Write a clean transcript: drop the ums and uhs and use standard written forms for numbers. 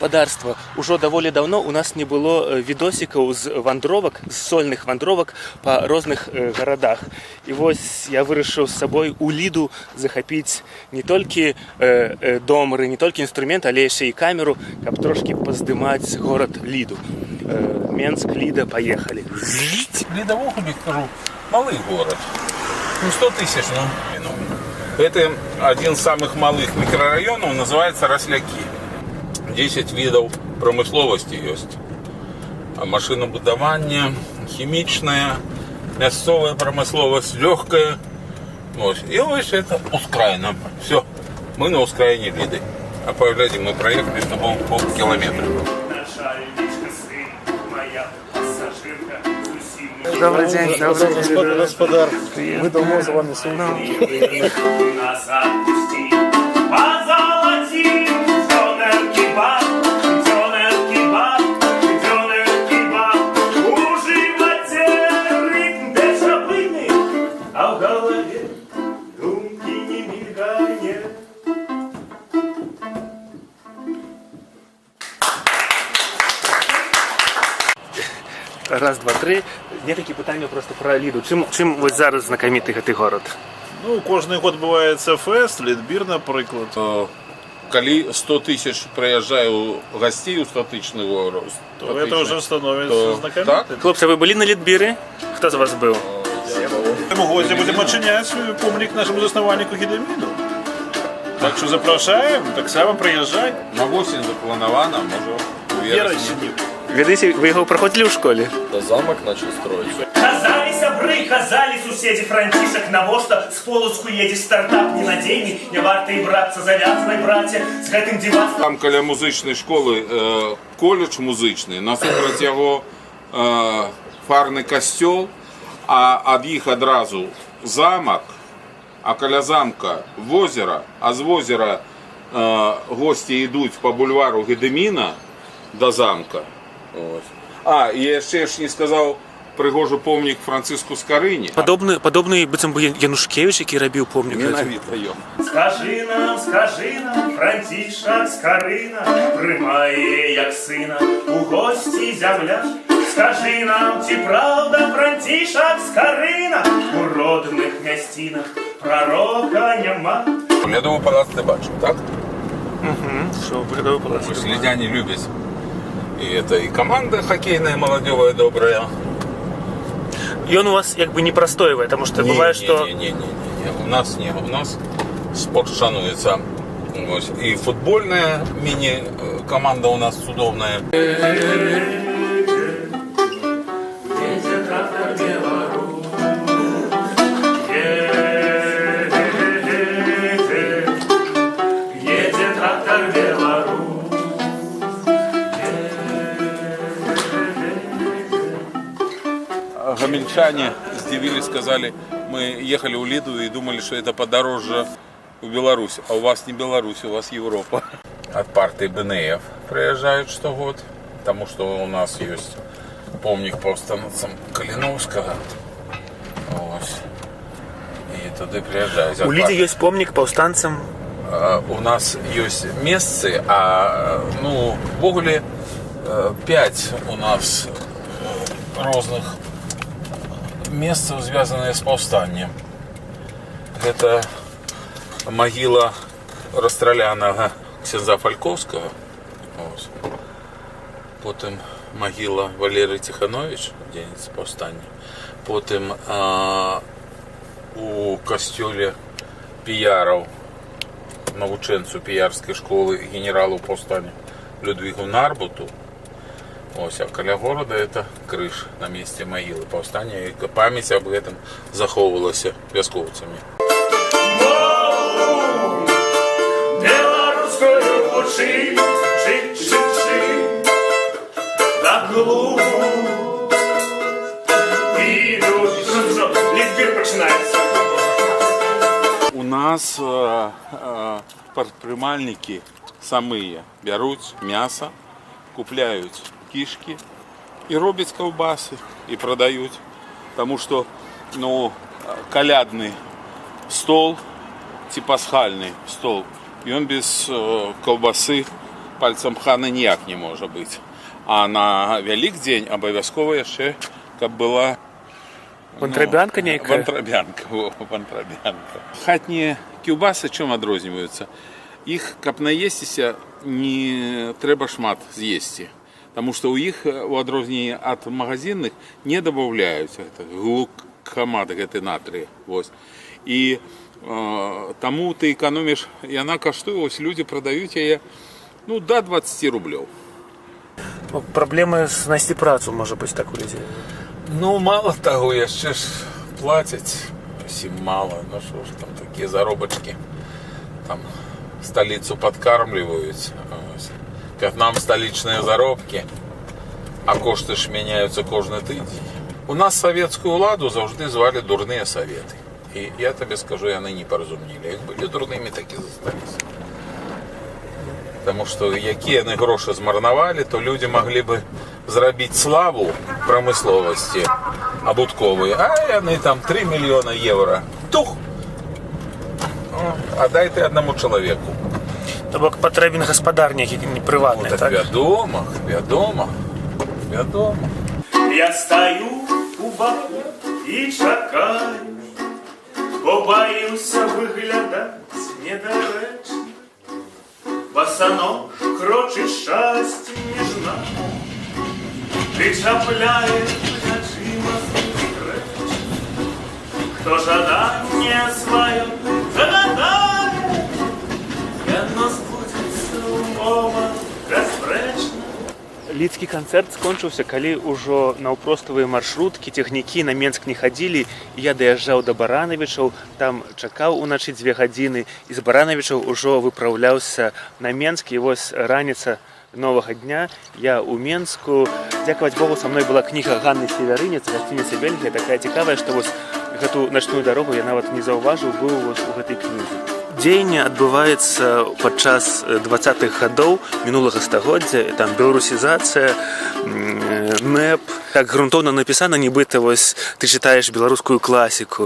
гаспадарства. Ужо даволі даўно у нас не было відосікаў з вандровак, з сольных вандровак па розных гарадах. І вось я вырашыў з сабой у Ліду захапіць не толькі домры, не толькі інструмент, але яшчэ і камеру, каб трошкі паздымаць горад Ліду. Менск, Ліда, поехали. Лида, в округе, скажу, малый город. 100 тысяч, ну. Это один из самых малых микрорайонов, называется Росляки. 10 видов промысловости есть. Машинобудование, химичная, мясцовая промысловость, легкая. Вот. И вот это Ускраина. Все, мы на Ускраине Лиды. А поглядим, мы проехали с тобой полкилометра. Добрый день, добрый день. Господар, мы давно за вами слушаем. Раз, два, три. Є такі питання просто про Ліду. Чим ось зараз знакамітий гэты город? Ну, кожний год бываецца фест, Лідбір, наприклад. Коли 100 тысяч приезжаю гостей у 100-тысячный город, То это уже становится знакомитым. Хлопці, ви були на Лідбірі? Хто з вас був? В цьому годі будемо очиняти помник нашому заснованнику Гедеміну. Так що запрошаємо, так само приїжджай. на осень заплановано, может, в вересне. Ведите, ви його проходили в школі? Да замок начал строить. Казали сябры, казали суседи Франтишек, навошта с полоску едешь стартап ненадейный, не варто и браться завязанной, братья, с гэтым деваться. Там каля музичної школи коледж музичний, насупроть його фарний костьол, а від їх одразу замок, а каля замка в озеро, а з озера гості йдуть по бульвару Гедеміна до замка. Ось. А, і я ще ж не сказав, пригожу помнік Франциску Скарыні. Падобны быццам бы Янушкевич, які рабіў помнік. Менавіта ён. Скажи нам, Франтишек Скарына, прымае як сына у гості зямля. Скажи нам, ці правда, Франтишек Скарына, у родных мясцінах пророка няма. Лядовий палац ти бачив, так? Що, Лядовий палац. Лідяне люблять. И это и команда хоккейная, молодевая, добрая. И он у вас как бы не простоевый, потому что бывает, что... Не. У нас не. У нас спорт шануется. И футбольная мини-команда у нас судовная. Гомельчане удивились, сказали, мы ехали в Лиду и думали, что это подороже в Беларусь. А у вас не Беларусь, у вас Европа. От партии БНФ приезжают что год, потому что у нас есть помник повстанцам Калиновского. Вот. И туда приезжают. У Лиді есть помник повстанцам. У нас есть месцы, а ну, в ogóle 5 у нас разных мест, звязанные с повстанием. Это могила расстрелянного князя Фальковского. Вот. Потом могила Валерия Тихановича, денець повстання. Потім у костюлі піярів, навченцю піярської школи, генералу повстання Людвігу Нарбуту. Ось, а каля города это крыш на месте могилы повстания, и память об этом заховывалась вясковцами. Белорусскую лучи, на глубу. И Лидбір починається. У нас предпринимальники самые берут мясо, купляют кишки и роблять ковбасы и продают. Потому что, ну, колядный стол, типа пасхальный стол, и он без колбасы пальцем ханы ніяк не можа быць. А на Вялікдзень абавязкова яшчэ, каб была Вантрабянка нейкая? Вантрабянка. Хатнія кіўбасы чым адрозніваюцца? Іх, каб наесціся, не трэба шмат з'есці. Таму што ў іх, у адрозненні ад магазинных, не дабаўляюць глукамат гэты натрый. І таму ты эканоміш, яна каштуе, людзі прадаюць яе да 20 рублёў. Праблемы знайсці працу, можа быць, так у людзей. Мало таго, яшчэ ж плацяць усім мала. Што ж там такія заробачкі. Там сталіцу падкармліваюць. Как нам сталічныя заробкі, а кошты ж мяняюцца кожны тыдзень. У нас савецкую ўладу заўжды звалі дурныя саветы. І я табе скажу, яны не паразумелі. Як былі дурнымі, так і засталіся. Таму што якія яны грошы змарнавалі, то людзі маглі бы зрабіць славу прамысловасці абутковай, а яны там 3 мільёна еўра. Тух! А дай ты аднаму чалавеку. То бок патрэбен гаспадар нейкі прыватны, так? Вядома. Я стою у баку і чакаю, бо баюся выглядаць недарэчна. Босонож крочить шчасце ніжна, ты чапляеш плячыма сустрэч. Хто жаданне сваё загадае, яно збудзецца ў момант бясспрэчна. Лідскі канцэрт скончыўся, калі ўжо наўпроставыя маршруткі, цягнікі на Менск не хадзілі. Я даязджаў да Баранавічаў, там чакаў уначы 2 гадзіны, і з Баранавічаў ужо выпраўляўся на Менск. І раніца новага дня я ў Менску. Дзякаваць Богу, са мной была кніга Ганны Севярынец, гасцініца Бельгія, такая цікавая, што гэту начную дарогу я нават не заўважыў, быў у гэтай кнізе. Дзеянне адбываецца падчас 20-х гадоў мінулага стагоддзя, там беларусізацыя, НЭП. Так грунтоўна напісана, нібыта ты чытаеш беларускую класіку.